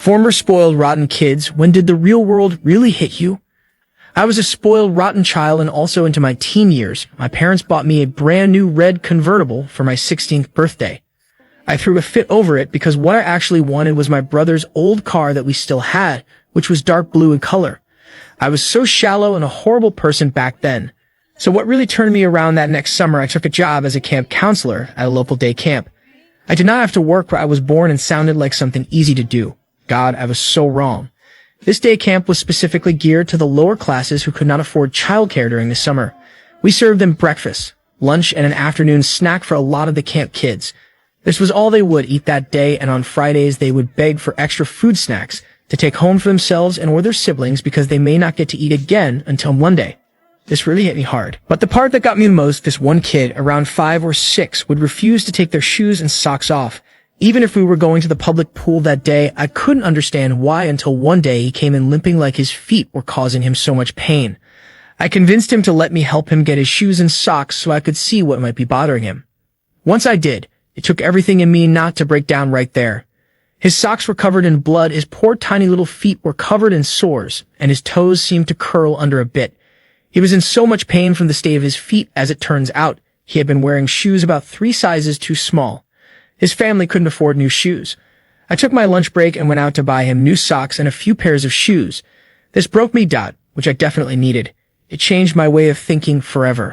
Former spoiled rotten kids, when did the real world really hit you? I was a spoiled rotten child and also into my teen years. My parents bought me a brand new red convertible for my 16th birthday. I threw a fit over it because what I actually wanted was my brother's old car that we still had, which was dark blue in color. I was so shallow and a horrible person back then. So what really turned me around that next summer, I took a job as a camp counselor at a local day camp. I did not have to work where I was born and sounded like something easy to do. God, I was so wrong. This day camp was specifically geared to the lower classes who could not afford childcare during the summer. We served them breakfast, lunch, and an afternoon snack for a lot of the camp kids. This was all they would eat that day, and on Fridays they would beg for extra food snacks to take home for themselves and or their siblings because they may not get to eat again until Monday. This really hit me hard. But the part that got me the most, this one kid, around 5 or 6, would refuse to take their shoes and socks off. Even if we were going to the public pool that day, I couldn't understand why until one day he came in limping like his feet were causing him so much pain. I convinced him to let me help him get his shoes and socks so I could see what might be bothering him. Once I did, it took everything in me not to break down right there. His socks were covered in blood, his poor tiny little feet were covered in sores, and his toes seemed to curl under a bit. He was in so much pain from the state of his feet. As it turns out, he had been wearing shoes about 3 sizes too small. His family couldn't afford new shoes. I took my lunch break and went out to buy him new socks and a few pairs of shoes. This broke me, which I definitely needed. It changed my way of thinking forever.